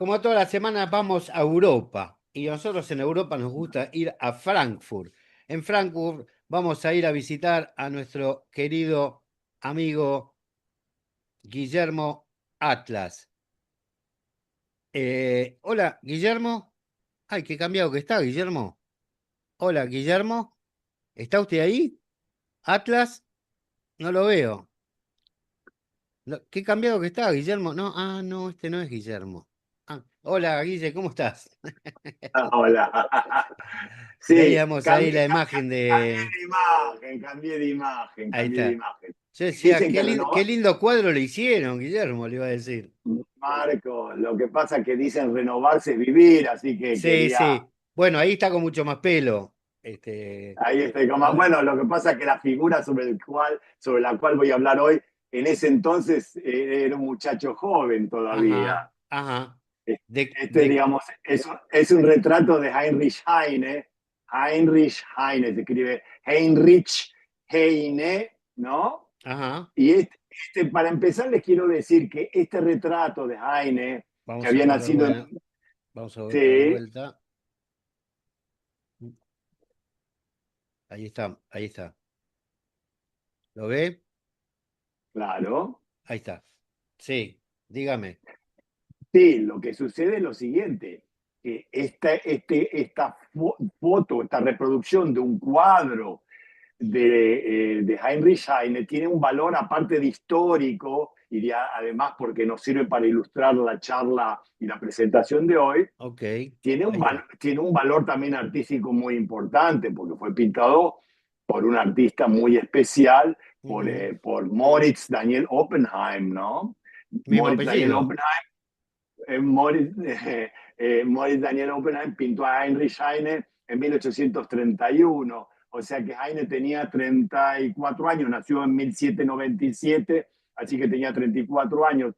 como todas las semanas vamos a Europa y nosotros en Europa nos gusta ir a Frankfurt. En Frankfurt vamos a ir a visitar a nuestro querido amigo Guillermo Atlas. Hola, Guillermo. Ay, qué cambiado que está, Guillermo. Hola, Guillermo. ¿Está usted ahí? Atlas, no lo veo. Qué cambiado que está, Guillermo. No, no, este no es Guillermo. Hola, Guille, ¿cómo estás? Hola. Sí, Veíamos ahí la imagen de... cambié de imagen, Ahí cambié de está. imagen. Yo decía, Dicen que qué renovar, lindo cuadro le hicieron, Guillermo, le iba a decir. Marco, lo que pasa es que dicen renovarse es vivir, así que Sí, quería, sí. Bueno, ahí está con mucho más pelo. Este, ahí estoy como, a- bueno, lo que pasa es que la figura sobre la cual voy a hablar hoy, en ese entonces era un muchacho joven ajá, todavía. ajá. Este, De, de, digamos, es un retrato de Heinrich Heine. Heinrich Heine se escribe Heinrich Heine, ¿no? ajá. Y para empezar les quiero decir que este retrato de Heine, que Vamos a había buscarlo de nacido en... vuelta. Vamos a buscar de Sí, vuelta. Ahí está, ahí está. ¿Lo ve? claro. Ahí está. Sí, dígame. Sí, lo que sucede es lo siguiente, que esta foto, esta reproducción de un cuadro de Heinrich Heine tiene un valor aparte de histórico y además porque nos sirve para ilustrar la charla y la presentación de hoy, Ok, ahí está. tiene un valor también artístico muy importante porque fue pintado por un artista muy especial, Ujú. por Moritz Daniel Oppenheim, ¿no? Mismo Moritz Daniel apellido. Oppenheim, Moritz Daniel Oppenheim pintó a Heinrich Heine en 1831, o sea que Heine tenía 34 años, nació en 1797, así que tenía 34 años.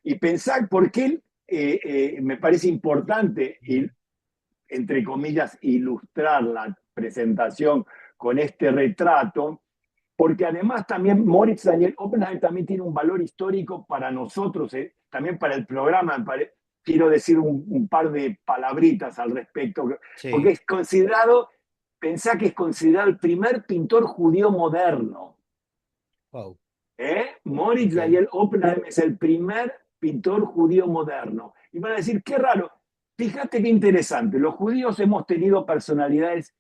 Y pensar por qué me parece importante, Ujú. entre comillas, ilustrar la presentación con este retrato, porque además también Moritz Daniel Oppenheim también tiene un valor histórico para nosotros, también para el programa. Quiero decir un par de palabritas al respecto, porque Sí. es considerado, pensá que es considerado el primer pintor judío moderno. Wow. Moritz Ok. Daniel Oppenheim es el primer pintor judío moderno. Y van a decir, qué raro, fíjate qué interesante, los judíos hemos tenido personalidades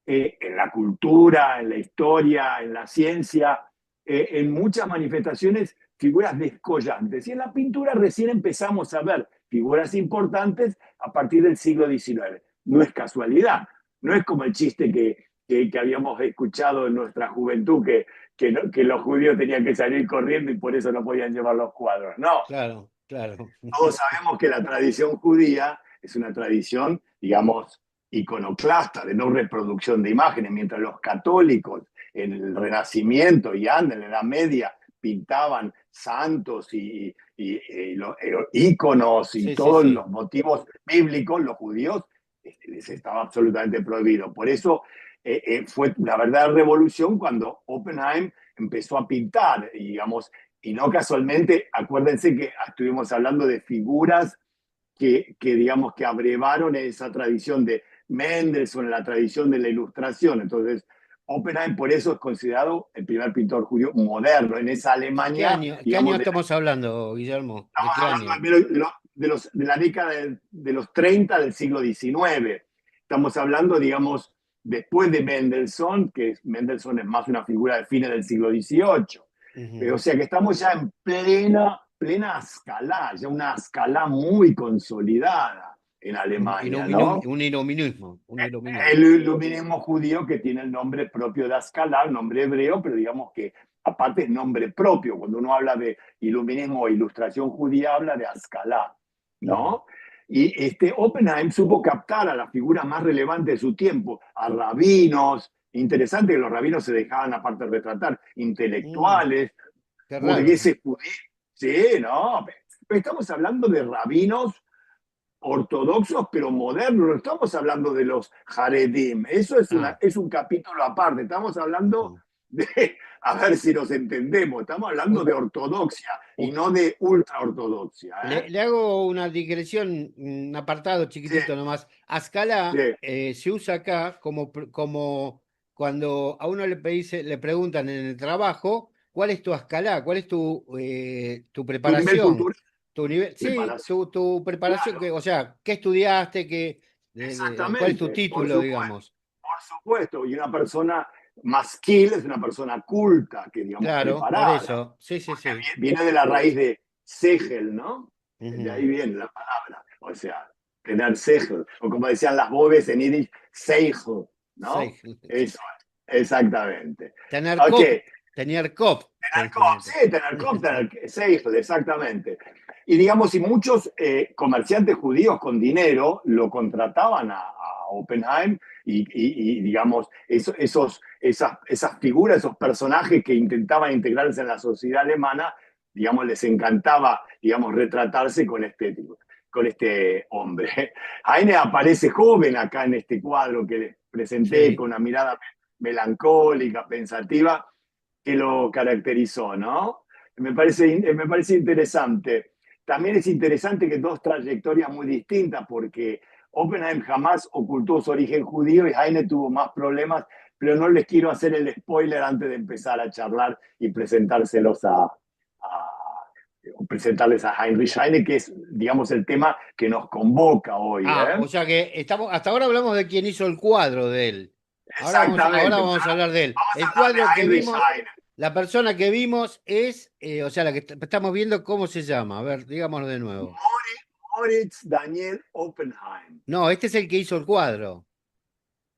en la cultura, en la historia, en la ciencia, en muchas manifestaciones, figuras descollantes. Y en la pintura recién empezamos a ver figuras importantes a partir del siglo XIX. No es casualidad, no es como el chiste que habíamos escuchado en nuestra juventud, que los judíos tenían que salir corriendo y por eso no podían llevar los cuadros. No, Claro, claro. todos sabemos que la tradición judía es una tradición, digamos, iconoclasta, de no reproducción de imágenes, mientras los católicos en el Renacimiento y antes en la Edad Media pintaban santos íconos y Sí, sí, todos sí. los motivos bíblicos, los judíos les estaba absolutamente prohibido. Por eso fue la verdadera revolución cuando Oppenheim empezó a pintar, y, digamos, y no casualmente, acuérdense que estuvimos hablando de figuras digamos, que abrevaron esa tradición de Mendelssohn, la tradición de la ilustración. Entonces, Oppenheim por eso es considerado el primer pintor judío moderno en esa Alemania, Qué año digamos, estamos hablando, Guillermo? ¿De estamos qué año? hablando de la década de los 30 del siglo XIX. Estamos hablando, digamos, después de Mendelssohn, que Mendelssohn es más una figura de fines del siglo XVIII. O Ujú. sea que estamos ya en plena escala, ya una escala muy consolidada en Alemania, ¿no? Un iluminismo, un iluminismo. El iluminismo judío que tiene el nombre propio de Ascalá, nombre hebreo, pero digamos que aparte es nombre propio. Cuando uno habla de iluminismo o ilustración judía, habla de Ascalá, Ujú. ¿no? Y Oppenheim supo captar a las figuras más relevantes de su tiempo, a rabinos, interesante que los rabinos se dejaban aparte de retratar, Mm, intelectuales, qué raro. burgueses judíos, sí, ¿no? Pero estamos hablando de rabinos ortodoxos pero modernos, no estamos hablando de los Haredim, eso Ah, es un capítulo aparte, estamos hablando ujú. a ver si nos entendemos, estamos hablando U- de ortodoxia y u- no de ultraortodoxia, ¿eh? le hago una digresión, un apartado Sí, chiquitito nomás. sí, Ascalá se usa acá como cuando a uno le preguntan en el trabajo, ¿cuál es tu Ascalá? ¿Cuál es tu tu nivel preparación? cultural, Tu nivel, sí, preparación, tu preparación, claro, o sea, ¿qué estudiaste? ¿Cuál es tu exactamente, título, digamos? por supuesto, y una persona más skill es una persona culta, que digamos Claro, por preparada, eso. Sí, sí, sí. viene de la raíz de segel, ¿no? De Ujú. ahí viene la palabra, o sea, tener segel, o como decían las bobes en Yiddish, seigel, Sí, ¿no? Eso, exactamente. tener Ok, cop, tener cop. tener COP, sí, tener COP, tener Seifel, exactamente. Y digamos, y muchos comerciantes judíos con dinero lo contrataban a Oppenheim digamos, esas figuras, esos personajes que intentaban integrarse en la sociedad alemana, digamos, les encantaba, digamos, retratarse con este hombre. Heine aparece joven acá en este cuadro que les presenté con Sí. una mirada melancólica, pensativa, que lo caracterizó, ¿no? Me parece interesante. También es interesante que dos trayectorias muy distintas, porque Oppenheim jamás ocultó su origen judío y Heine tuvo más problemas, pero no les quiero hacer el spoiler antes de empezar a charlar y presentarles a Heinrich Heine, que es, digamos, el tema que nos convoca hoy. Ah, o ¿Eh? sea que hasta ahora hablamos de quién hizo el cuadro de él. Ahora Exactamente. vamos a hablar de él. Vamos a El hablar cuadro de que Heinrich vimos, Heine. la persona que vimos es, o sea, la que estamos viendo, ¿cómo se llama? A ver, digámoslo de nuevo. Moritz Daniel Oppenheim. No, este es el que hizo el cuadro.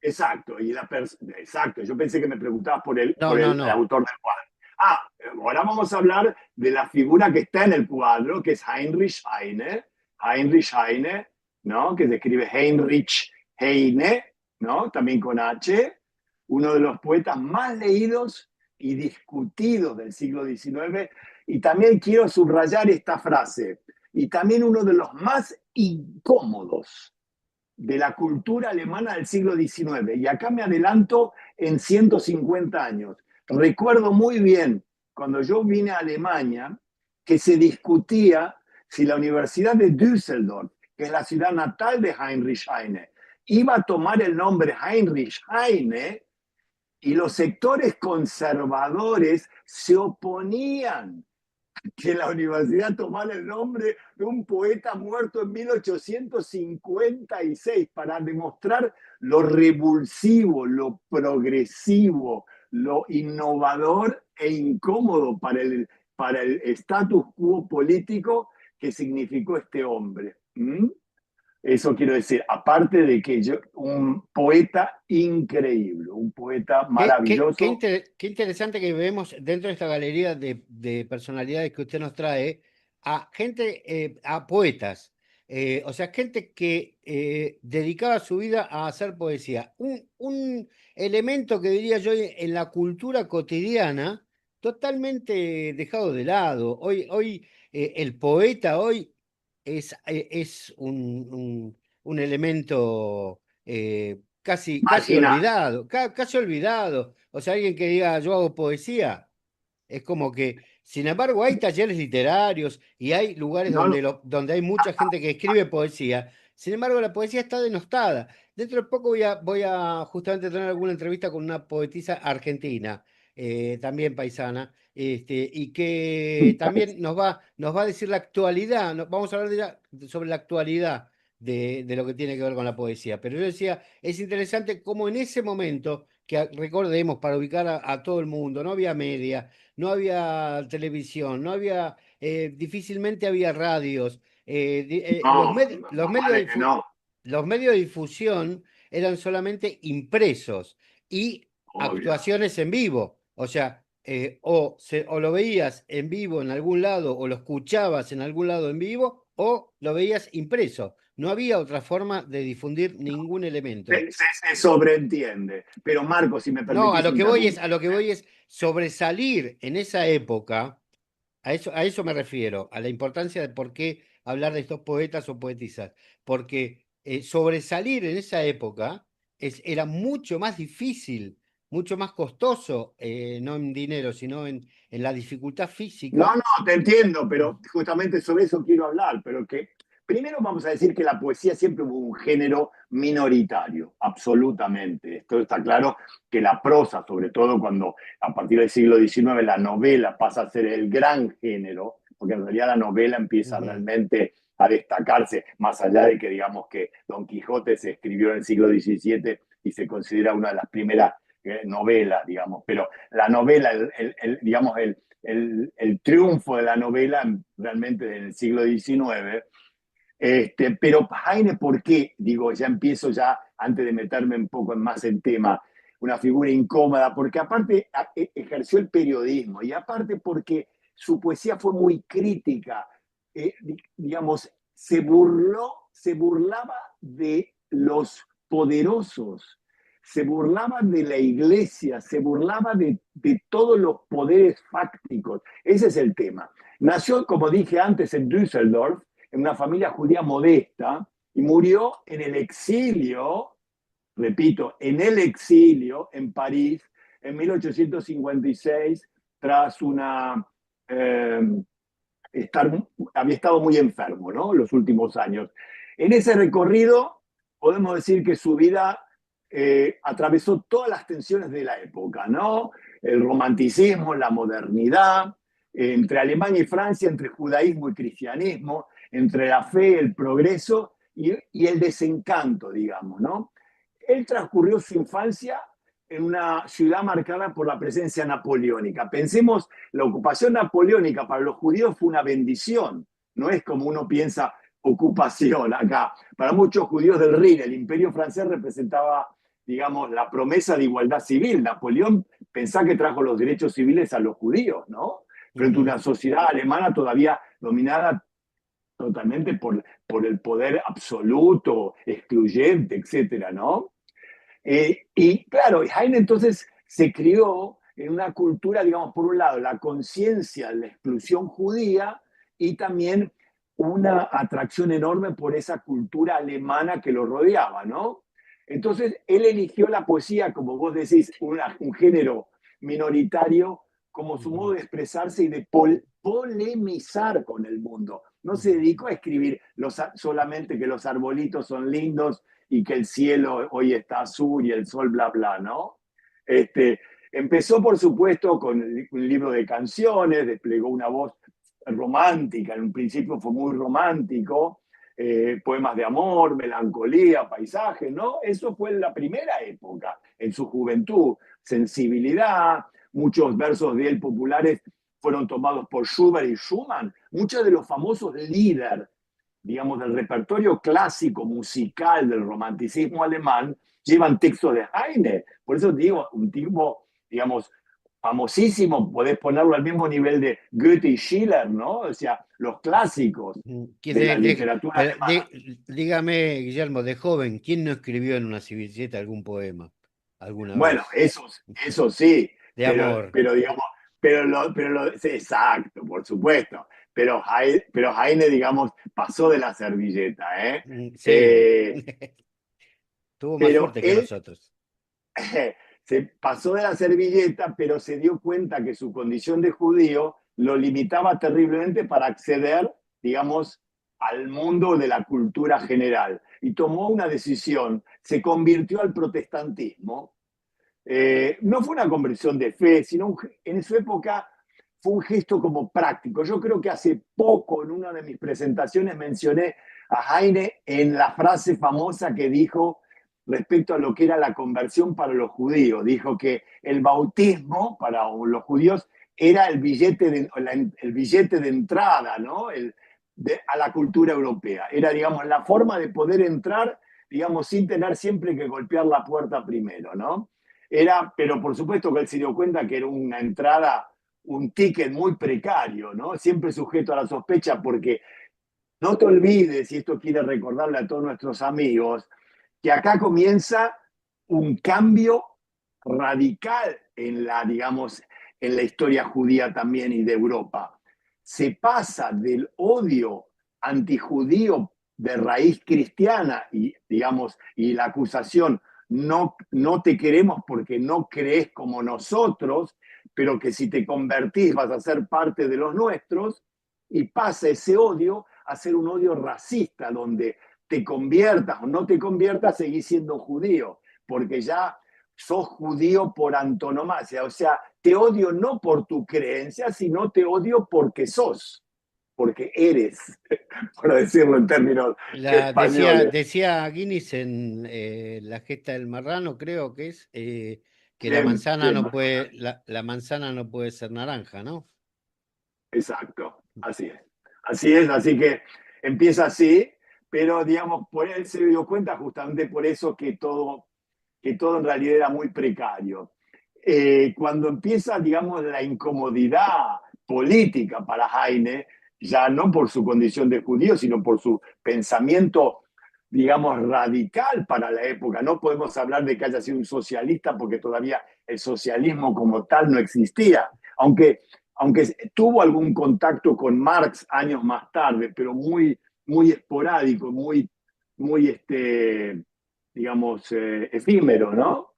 Exacto, exacto. Yo pensé que me preguntabas No, por no, el no. autor del cuadro. Ah, ahora vamos a hablar de la figura que está en el cuadro, que es Heinrich Heine. Heinrich Heine, ¿no? Que se escribe Heinrich Heine, ¿no? También con H. Uno de los poetas más leídos y discutidos del siglo XIX. Y también quiero subrayar esta frase. Y también uno de los más incómodos de la cultura alemana del siglo XIX. Y acá me adelanto en 150 años. Recuerdo muy bien cuando yo vine a Alemania que se discutía si la Universidad de Düsseldorf, que es la ciudad natal de Heinrich Heine, iba a tomar el nombre Heinrich Heine, y los sectores conservadores se oponían que la universidad tomara el nombre de un poeta muerto en 1856 para demostrar lo revulsivo, lo progresivo, lo innovador e incómodo para el status quo político que significó este hombre. ¿Mm? Eso quiero decir, aparte de que un poeta increíble, un poeta maravilloso. Qué interesante que vemos dentro de esta galería de personalidades que usted nos trae a gente, a poetas, o sea, gente que dedicaba su vida a hacer poesía. Un elemento que diría yo en la cultura cotidiana totalmente dejado de lado. Hoy el poeta hoy es un elemento casi Marginal. olvidado, casi olvidado. O sea, alguien que diga yo hago poesía, es como que, sin embargo, hay talleres literarios y hay lugares No, no, donde hay mucha gente que escribe poesía. Sin embargo, la poesía está denostada. Dentro de poco voy a justamente tener alguna entrevista con una poetisa argentina, también paisana, y que también nos va a decir la actualidad. Vamos a hablar sobre la actualidad de lo que tiene que ver con la poesía. Pero yo decía, es interesante cómo en ese momento, que recordemos, para ubicar a todo el mundo, no había media, no había televisión, difícilmente había radios. no, más vale que no, Los medios de difusión eran solamente impresos y obvio. actuaciones en vivo. O sea, o lo veías en vivo en algún lado, o lo escuchabas en algún lado en vivo, o lo veías impreso. No había otra forma de difundir ningún elemento. Se sobreentiende. Pero Marco, si me No, permitís interrumpir. a lo que voy es sobresalir en esa época. A eso me refiero, a la importancia de por qué hablar de estos poetas o poetisas. Porque sobresalir en esa época era mucho más difícil mucho más costoso, no en dinero, sino en la dificultad No, física. no, te entiendo, pero justamente sobre eso quiero hablar, pero que primero vamos a decir que la poesía siempre hubo un género minoritario, absolutamente. Esto está claro que la prosa, sobre todo cuando a partir del siglo XIX la novela pasa a ser el gran género, porque en realidad la novela empieza Ujú, realmente a destacarse, más allá de que digamos que Don Quijote se escribió en el siglo XVII y se considera una de las primeras novelas, digamos, pero la novela, digamos, el triunfo de la novela realmente en el siglo XIX. Pero Heine, ¿por qué? Digo, ya empiezo ya, antes de meterme un poco más en tema, una figura incómoda, porque aparte ejerció el periodismo y aparte porque su poesía fue muy crítica, digamos, se burlaba de los poderosos, se burlaba de la iglesia, se burlaba de todos los poderes fácticos. Ese es el tema. Nació, como dije antes, en Düsseldorf, en una familia judía modesta, y murió en el exilio, repito, en el exilio en París en 1856, tras una... Eh, estar, había estado muy enfermo, ¿no? Los últimos años. En ese recorrido, podemos decir que su vida atravesó todas las tensiones de la época, ¿no? El romanticismo, la modernidad, entre Alemania y Francia, entre judaísmo y cristianismo, entre la fe, el progreso y el desencanto, digamos, ¿no? Él transcurrió su infancia en una ciudad marcada por la presencia napoleónica. Pensemos, la ocupación napoleónica para los judíos fue una bendición, no es como uno piensa ocupación acá. Para muchos judíos del Rin, el imperio francés representaba, digamos, la promesa de igualdad civil. Napoleón pensaba que trajo los derechos civiles a los judíos, ¿no? Frente a una ujú. sociedad alemana todavía dominada totalmente por el poder absoluto, excluyente, etcétera, ¿no? Y claro, Heine entonces se crió en una cultura, digamos, por un lado, la conciencia de la exclusión judía y también una atracción enorme por esa cultura alemana que lo rodeaba, ¿no? Entonces, él eligió la poesía, como vos decís, un género minoritario, como su modo Ujú, de expresarse y de polemizar con el mundo. No se ujú, dedicó a escribir solamente que los arbolitos son lindos y que el cielo hoy está azul y el sol bla bla, ¿no? Empezó, por supuesto, con un libro de canciones, desplegó una voz romántica, en un principio fue muy romántico, poemas de amor, melancolía, paisajes, ¿no? Eso fue en la primera época, en su juventud, sensibilidad, muchos versos de él populares fueron tomados por Schubert y Schumann, muchos de los famosos líderes digamos, del repertorio clásico musical del romanticismo alemán, llevan textos de Heine. Por eso digo, un tipo, digamos, famosísimo, podés ponerlo al mismo nivel de Goethe y Schiller, ¿no? O sea, los clásicos ujú. de la literatura Pero alemana. dígame, Guillermo, de joven, ¿quién no escribió en una servilleta algún poema alguna Bueno, vez? eso sí, De amor. pero digamos, sí, exacto, por supuesto. Pero Heine, digamos, pasó de la servilleta, ¿eh? Sí, Eh, tuvo más pero suerte que él nosotros. se pasó de la servilleta, pero se dio cuenta que su condición de judío lo limitaba terriblemente para acceder, digamos, al mundo de la cultura general. Y tomó una decisión, se convirtió al protestantismo. No fue una conversión de fe, sino en su época fue un gesto como práctico. Yo creo que hace poco, en una de mis presentaciones, mencioné a Heine en la frase famosa que dijo respecto a lo que era la conversión para los judíos. Dijo que el bautismo para los judíos era el billete de entrada, ¿no? A la cultura europea. Era, digamos, la forma de poder entrar, digamos, sin tener siempre que golpear la puerta primero, ¿no? Pero por supuesto que él se dio cuenta que era una entrada, un ticket muy precario, ¿no? Siempre sujeto a la sospecha, porque no te olvides, y esto quiere recordarle a todos nuestros amigos, que acá comienza un cambio radical en la, digamos, en la historia judía también y de Europa. Se pasa del odio antijudío de raíz cristiana y, digamos, y la acusación no te queremos porque no crees como nosotros, pero que si te convertís vas a ser parte de los nuestros, y pasa ese odio a ser un odio racista, donde te conviertas o no te conviertas, seguís siendo judío, porque ya sos judío por antonomasia. O sea, te odio no por tu creencia, sino te odio porque sos, porque eres, por decirlo en términos Decía, españoles. decía Guinness en La gesta del marrano, creo que es, que la Bien, manzana bien, no puede, la manzana no puede ser naranja, ¿no? exacto, así es. Así es, así que empieza así, pero digamos, por él se dio cuenta justamente por eso que todo en realidad era muy precario. Cuando empieza, digamos, la incomodidad política para Heine, ya no por su condición de judío, sino por su pensamiento, digamos, radical para la época. No podemos hablar de que haya sido un socialista porque todavía el socialismo como tal no existía, aunque tuvo algún contacto con Marx años más tarde, pero muy, muy esporádico, muy digamos, efímero, ¿no?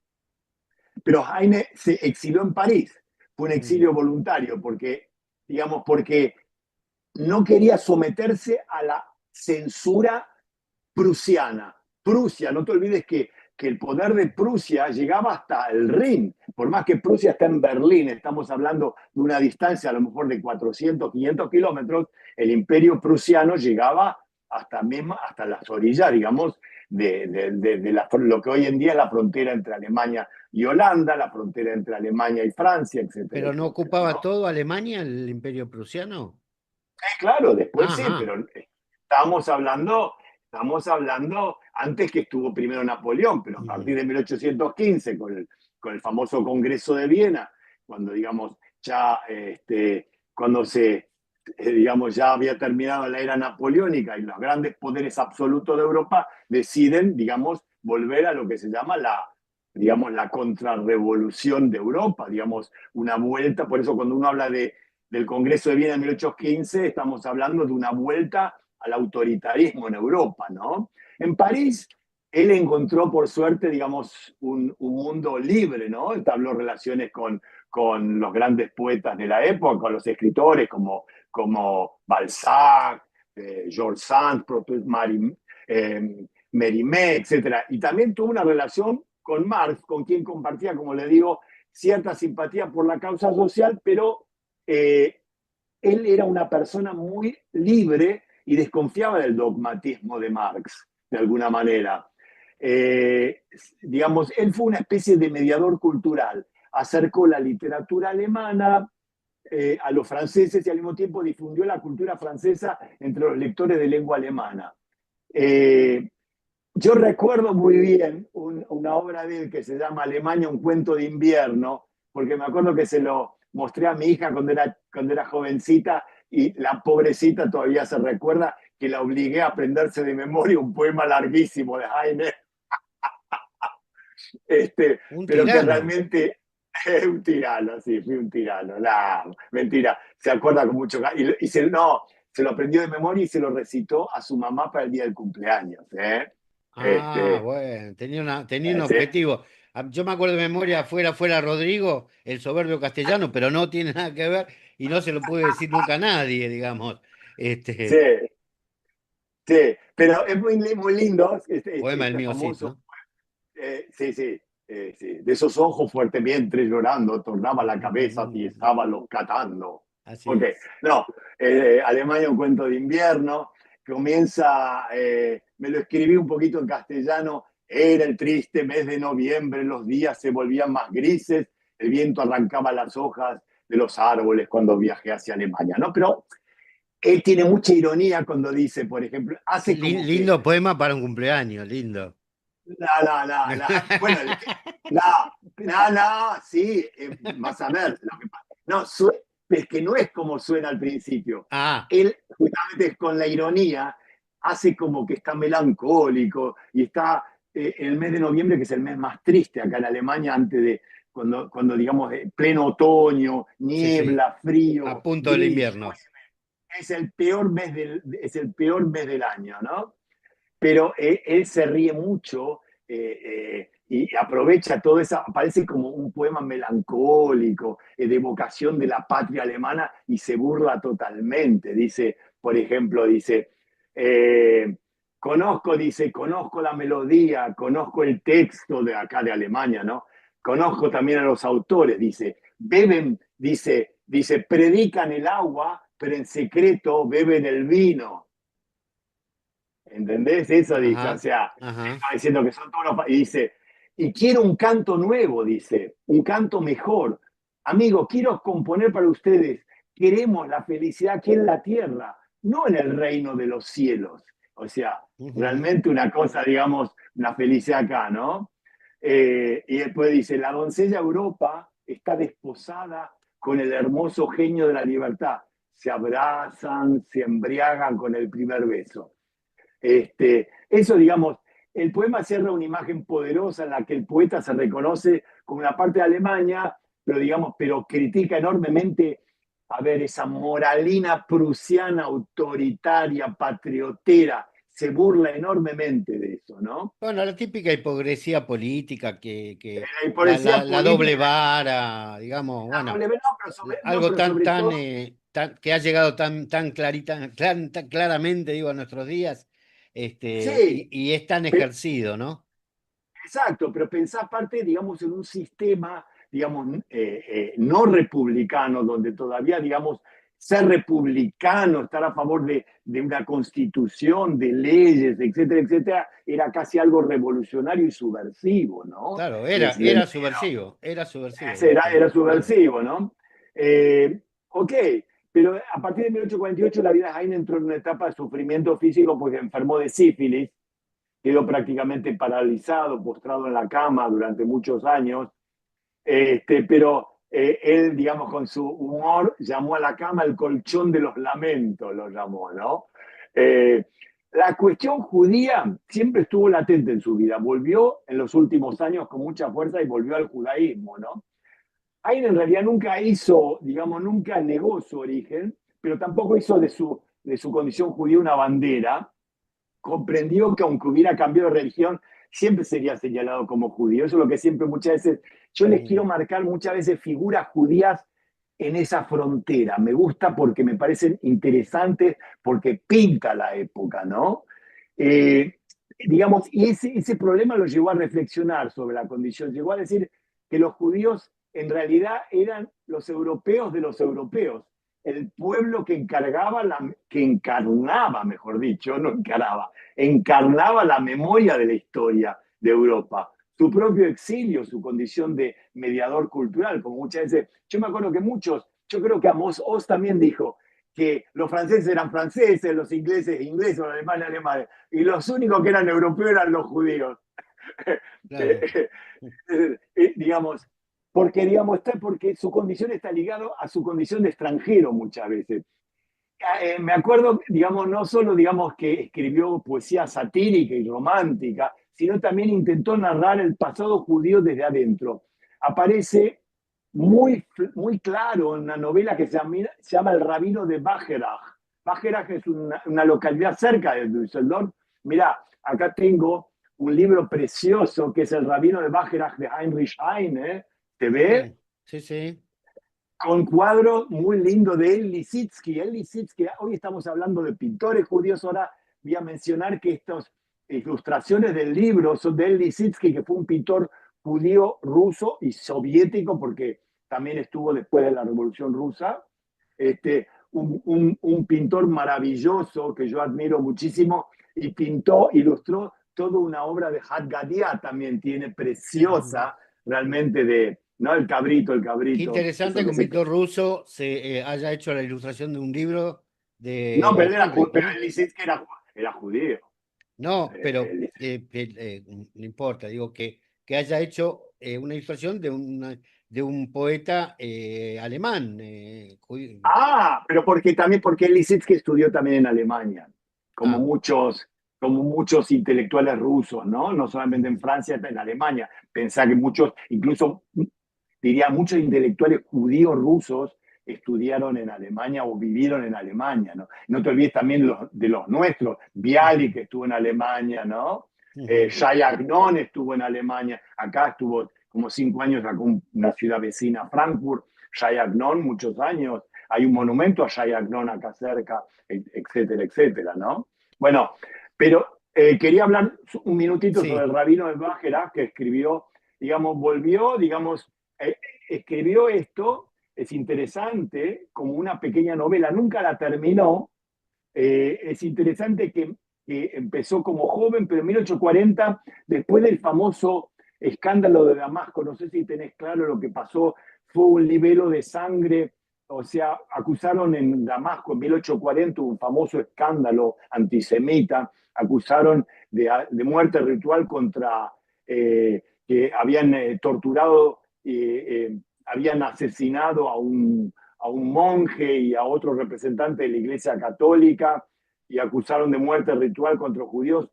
Pero Heine se exilió en París, fue un Mm. exilio voluntario, porque, digamos, porque no quería someterse a la censura prusiana. Prusia, no te olvides que el poder de Prusia llegaba hasta el Rin, por más que Prusia está en Berlín, estamos hablando de una distancia a lo mejor de 400, 500 kilómetros, el imperio prusiano llegaba hasta las orillas, digamos, lo que hoy en día es la frontera entre Alemania y Holanda, la frontera entre Alemania y Francia, etcétera, ¿Pero no etcétera, ocupaba ¿no? todo Alemania, el Imperio Prusiano? Claro, después sí, Ajá. pero estamos hablando, estamos hablando antes que estuvo primero Napoleón, pero a partir Mm. de 1815, con el famoso Congreso de Viena, cuando, digamos, ya, cuando digamos, ya había terminado la era napoleónica y los grandes poderes absolutos de Europa deciden, digamos, volver a lo que se llama digamos, la contrarrevolución de Europa, digamos, una vuelta. Por eso cuando uno habla del Congreso de Viena en 1815, estamos hablando de una vuelta al autoritarismo en Europa, ¿no? En París, él encontró, por suerte, digamos, un mundo libre, ¿no? Entabló relaciones con los grandes poetas de la época, con los escritores como Balzac, Georges Sand, Mérimée, etc. Y también tuvo una relación con Marx, con quien compartía, como le digo, cierta simpatía por la causa social, pero eh, él era una persona muy libre y desconfiaba del dogmatismo de Marx, de alguna manera. Eh, digamos, él fue una especie de mediador cultural, acercó la literatura alemana a los franceses y al mismo tiempo difundió la cultura francesa entre los lectores de lengua alemana. Eh, yo recuerdo muy bien una obra de él que se llama Alemania, un cuento de invierno, porque me acuerdo que se lo mostré a mi hija cuando era jovencita y la pobrecita todavía se recuerda que la obligué a aprenderse de memoria un poema larguísimo de Heine, Un pero que tirano. realmente es un tirano, sí, fui un tirano. No, mentira, se acuerda con mucho no, se lo aprendió de memoria y se lo recitó a su mamá para el día del cumpleaños. ¿Eh? Ah, Este, bueno, tenía un sí. objetivo. Yo me acuerdo de memoria, fuera Rodrigo, el soberbio castellano, pero no tiene nada que ver y no se lo puede decir nunca a nadie, digamos. Sí, Este, sí, pero es muy lindo poema del este mío Cid, famoso, ¿no? sí, sí, sí, de esos ojos fuertemente llorando, tornaba la cabeza y estaba lo catando. Así Ok, es. no, Alemania, un cuento de invierno, comienza, me lo escribí un poquito en castellano, era el triste mes de noviembre, los días se volvían más grises, el viento arrancaba las hojas de los árboles cuando viajé hacia Alemania, ¿no? Pero él tiene mucha ironía cuando dice, por ejemplo, hace como que, Lindo poema para un cumpleaños, lindo. bueno, sí, vas a ver, no, es que no es como suena al principio. Ah, Él, justamente con la ironía, hace como que está melancólico y está en el mes de noviembre, que es el mes más triste acá en Alemania, antes de, cuando digamos, pleno otoño, sí, sí, niebla, a frío, punto del gris, invierno. es el peor mes del año, ¿no? Pero él se ríe mucho y aprovecha todo eso, parece como un poema melancólico, de evocación de la patria alemana y se burla totalmente. Dice, por ejemplo, dice, eh, conozco la melodía, conozco el texto de acá de Alemania, ¿no? Conozco también a los autores, dice, beben, predican el agua, pero en secreto beben el vino. ¿Entendés? Eso dice, o Ajá, sea, ajá. está diciendo que son todos los... Y dice, y quiero un canto nuevo, dice, un canto mejor. Amigo, quiero componer para ustedes. Queremos la felicidad aquí en la tierra, no en el reino de los cielos. O sea, Ujú. realmente una cosa, digamos, una felicidad acá, ¿no? Y después dice, la doncella Europa está desposada con el hermoso genio de la libertad. Se abrazan, se embriagan con el primer beso. Eso, digamos, el poema cierra una imagen poderosa en la que el poeta se reconoce como una parte de Alemania, pero digamos, pero critica enormemente, a ver, esa moralina prusiana, autoritaria, patriotera, se burla enormemente de eso, ¿no? Bueno, la típica hipocresía política que La hipocresía la doble política, vara, digamos, la bueno, doble, no, pero no, algo pero sobre todo, que ha llegado tan claramente, digo, a nuestros días, sí, y es tan pero, ejercido, ¿no? exacto, pero pensá aparte, digamos, en un sistema, digamos, no republicano, donde todavía, digamos, ser republicano, estar a favor de una constitución, de leyes, etcétera, etcétera, era casi algo revolucionario y subversivo, ¿no? Claro, En ese sentido, era subversivo, era claro. subversivo, ¿no? Ok, pero a partir de 1848 la vida de Heine entró en una etapa de sufrimiento físico porque enfermó de sífilis, quedó prácticamente paralizado, postrado en la cama durante muchos años, pero él, digamos, con su humor llamó a la cama el colchón de los lamentos, lo llamó, ¿no? Eh, la cuestión judía siempre estuvo latente en su vida, volvió en los últimos años con mucha fuerza y volvió al judaísmo, ¿no? Ayn en realidad nunca hizo, digamos, nunca negó su origen, pero tampoco hizo de su condición judía una bandera, comprendió que aunque hubiera cambiado de religión, siempre sería señalado como judío. Eso es lo que siempre muchas veces, yo les quiero Mm. marcar muchas veces figuras judías en esa frontera. Me gusta porque me parecen interesantes, porque pinta la época, ¿no? Eh, digamos, y ese problema lo llevó a reflexionar sobre la condición, llegó a decir que los judíos en realidad eran los europeos de los europeos, el pueblo que encargaba, que encarnaba, mejor dicho, no encaraba, encarnaba la memoria de la historia de Europa, su propio exilio, su condición de mediador cultural, como muchas veces, yo me acuerdo que muchos, yo creo que Amos Oz también dijo que los franceses eran franceses, los ingleses ingleses, los alemanes alemanes, y los únicos que eran europeos eran los judíos. Claro. Digamos, porque, digamos, porque su condición está ligada a su condición de extranjero muchas veces. Me acuerdo, digamos, no solo, digamos, que escribió poesía satírica y romántica, sino también intentó narrar el pasado judío desde adentro. Aparece muy claro en una novela que se llama El Rabino de Bajerach. Bajerach es una localidad cerca de Düsseldorf. Mirá, acá tengo un libro precioso que es El Rabino de Bajerach de Heinrich Heine. ¿Te ve? Sí, sí. Con cuadro muy lindo de El Lissitzky. El Lissitzky, hoy estamos hablando de pintores judíos, ahora voy a mencionar que estas ilustraciones del libro son de El Lissitzky, que fue un pintor judío ruso y soviético, porque también estuvo después de la Revolución Rusa. Un pintor maravilloso que yo admiro muchísimo y ilustró toda una obra de Hadgadia, también tiene Ujú. preciosa, realmente de, ¿no? El Qué cabrito, eso interesante que que un se... pintor ruso haya hecho la ilustración de un libro No, de Heinrich, pero ¿no? él dice que era judío. No, pero Él no importa, digo que haya hecho una ilustración de un poeta alemán. pero porque también, porque Lissitzky estudió también en Alemania, como Ah, muchos, como muchos intelectuales rusos, ¿no? No solamente en ujú, Francia, en Alemania. Pensá que muchos, incluso diría muchos intelectuales judíos rusos estudiaron en Alemania o vivieron en Alemania, ¿no? No te olvides también de los nuestros, Bialy, ujú, que estuvo en Alemania, ¿no? Ujú. Shai Agnon estuvo en Alemania, acá estuvo como 5 años, acá una ciudad vecina, Frankfurt, Shai Agnon, muchos años. Hay un monumento a Shai Agnon acá cerca, etcétera, etcétera, ¿no? Bueno, pero quería hablar un minutito sobre Sí, el rabino de Bajera, que escribió, digamos, volvió, digamos, escribió esto, es interesante, como una pequeña novela, nunca la terminó. Es interesante que empezó como joven, pero en 1840, después del famoso escándalo de Damasco, no sé si tenés claro lo que pasó, fue un libelo de sangre, o sea, acusaron en Damasco en 1840 un famoso escándalo antisemita, acusaron de muerte ritual contra que habían torturado, habían asesinado a un monje y a otro representante de la Iglesia Católica y acusaron de muerte ritual contra los judíos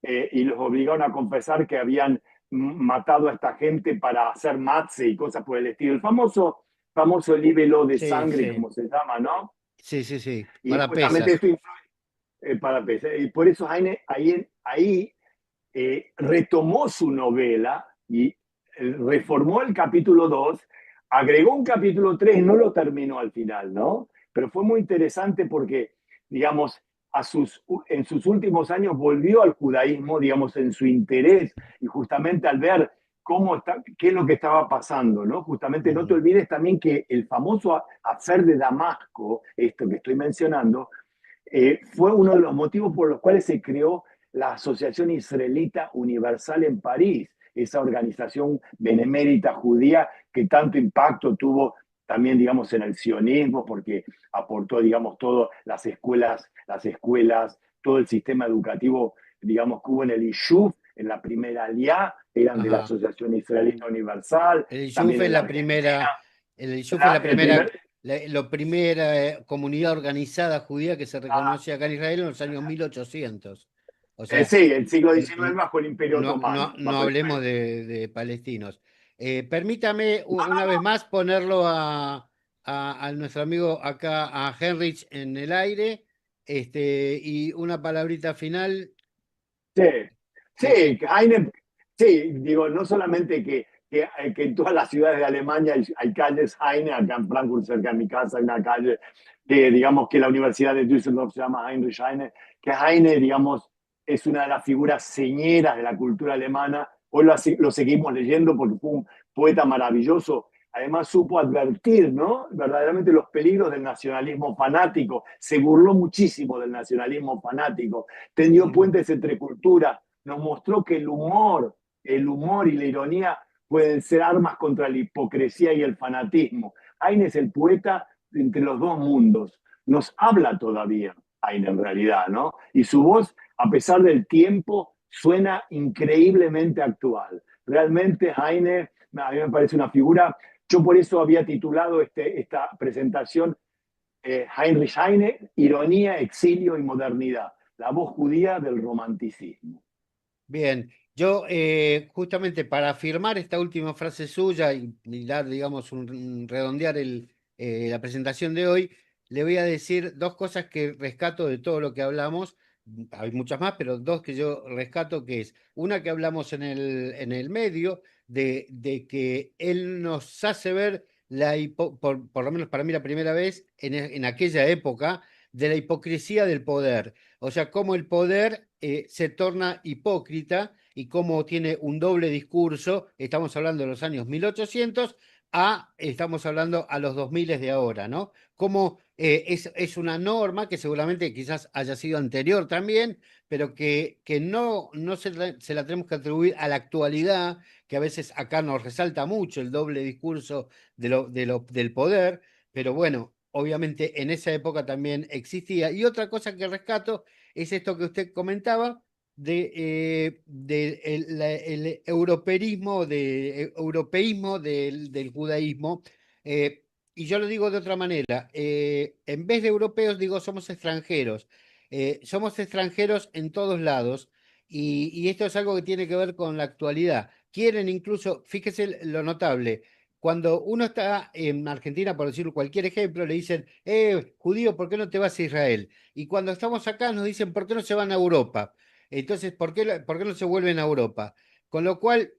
y los obligaron a confesar que habían matado a esta gente para hacer matze y cosas por el estilo. El famoso libelo de sí, sangre, sí, como se llama, ¿no? sí, sí, sí, Y para justamente pesas. esto para pensar. Y por eso Heine ahí retomó su novela y reformó el capítulo 2, agregó un capítulo 3, no lo terminó al final, ¿no? Pero fue muy interesante porque, digamos, en sus últimos años volvió al judaísmo, digamos, en su interés y justamente al ver qué es lo que estaba pasando, ¿no? Justamente no te Ujú. olvides también que el famoso afer de Damasco, esto que estoy mencionando, fue uno de los motivos por los cuales se creó la Asociación Israelita Universal en París, esa organización benemérita judía que tanto impacto tuvo también, digamos, en el sionismo, porque aportó, digamos, todas las escuelas, todo el sistema educativo, digamos, que hubo en el Ishuv, en la primera Aliá, eran de la Ajá. Asociación Israelita Universal, El Yuf también es en la la Argentina. primera, el Yuf es la El primera, primer, lo primera comunidad organizada judía que se reconoce acá en Israel en los años 1800. O sea, sí, el siglo n- XIX n- bajo el Imperio Otomano, no bajo el hablemos Imperio. de palestinos. Permítame No, una vez más ponerlo a nuestro amigo acá, a Henrich en el aire, y una palabrita final sí, que, sí, Heine, sí, digo, no solamente que en todas las ciudades de Alemania hay calles Heine, acá en Frankfurt, cerca de mi casa, hay una calle que, digamos, que la Universidad de Düsseldorf se llama Heinrich Heine, que Heine, digamos, es una de las figuras señeras de la cultura alemana. Hoy lo seguimos leyendo porque fue un poeta maravilloso. Además supo advertir, ¿no? Verdaderamente los peligros del nacionalismo fanático. Se burló muchísimo del nacionalismo fanático, tendió Ujú. puentes entre culturas, nos mostró que el humor y la ironía pueden ser armas contra la hipocresía y el fanatismo. Heine es el poeta entre los dos mundos. Nos habla todavía Heine en realidad, ¿no? Y su voz, a pesar del tiempo, suena increíblemente actual. Realmente Heine, a mí me parece una figura. Yo por eso había titulado esta presentación Heinrich Heine, Ironía, Exilio y Modernidad, la voz judía del romanticismo. Bien, yo justamente para afirmar esta última frase suya y dar, digamos, redondear la presentación de hoy, le voy a decir dos cosas que rescato de todo lo que hablamos. Hay muchas más, pero dos que yo rescato, que es una que hablamos en el medio, de que él nos hace ver, por lo menos para mí la primera vez, en aquella época, de la hipocresía del poder. O sea, cómo el poder se torna hipócrita y cómo tiene un doble discurso. Estamos hablando de los años 1800 estamos hablando a los 2000 de ahora, ¿no? Cómo es una norma que seguramente quizás haya sido anterior también, pero que no se la tenemos que atribuir a la actualidad, que a veces acá nos resalta mucho el doble discurso del poder, pero bueno, obviamente en esa época también existía. Y otra cosa que rescato es esto que usted comentaba de el europeísmo del judaísmo. Y yo lo digo de otra manera. En vez de europeos, digo, somos extranjeros. Somos extranjeros en todos lados. Y esto es algo que tiene que ver con la actualidad. Quieren incluso, fíjese lo notable, cuando uno está en Argentina, por decir cualquier ejemplo, le dicen, judío, ¿por qué no te vas a Israel? Y cuando estamos acá nos dicen, ¿por qué no se van a Europa? Entonces, por qué no se vuelven a Europa? Con lo cual,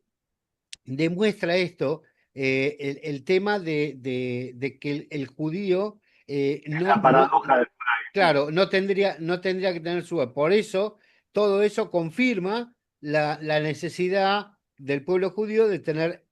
demuestra esto el tema de que el judío no, La no, paradoja del claro, no tendría que tener su... Por eso, todo eso confirma la necesidad del pueblo judío de tener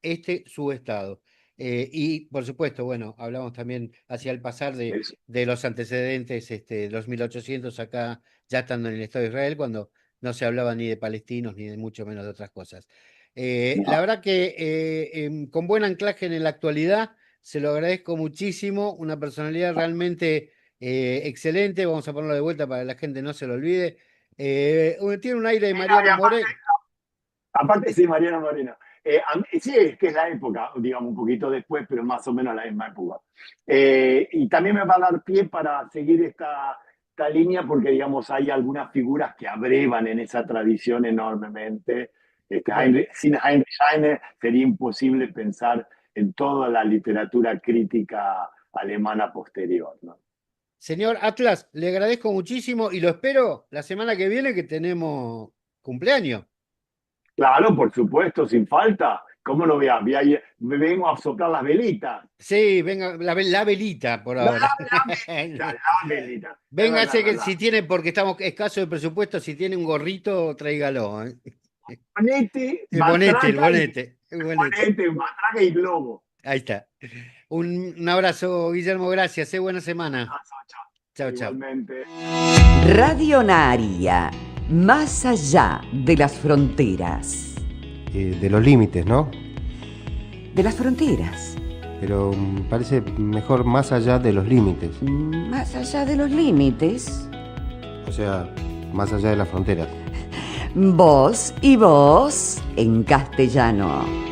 su Estado. Y, por supuesto, bueno, hablamos también hacia el pasar eso. de los antecedentes, los 1800 acá, ya estando en el Estado de Israel, cuando no se hablaba ni de palestinos, ni de mucho menos de otras cosas. La No. verdad que con buen anclaje en la actualidad, se lo agradezco muchísimo, una personalidad realmente excelente, vamos a ponerlo de vuelta para que la gente no se lo olvide. Tiene un aire de Y Mariano aparte, Moreno. aparte sí, Mariano Moreno. Sí, es que es la época, digamos, un poquito después, pero más o menos la misma época. Y también me va a dar pie para seguir esta línea, porque, digamos, hay algunas figuras que abrevan en esa tradición enormemente. Bueno, Sin Heinrich Heine sería imposible pensar en toda la literatura crítica alemana posterior, ¿no? señor Atlas, le agradezco muchísimo y lo espero la semana que viene que tenemos cumpleaños. Claro, por supuesto, sin falta. ¿Cómo no me vengo a soplar las velitas? Sí, venga, la velita por ahora. La velita. Es verdad, Véngase es que verdad. si tiene, porque estamos escasos de presupuesto, si tiene un gorrito, tráigalo. Bonete, El matraca y bonete, el bonete. bonete, matraca y globo. Ahí está. Un abrazo, Guillermo, gracias. Buena semana. Chao, chao. Igualmente. Radio Naria, más allá de las fronteras. De los límites, ¿no? De las fronteras. Pero parece mejor más allá de los límites. Más allá de los límites. O sea, más allá de las fronteras. Vos y vos en castellano.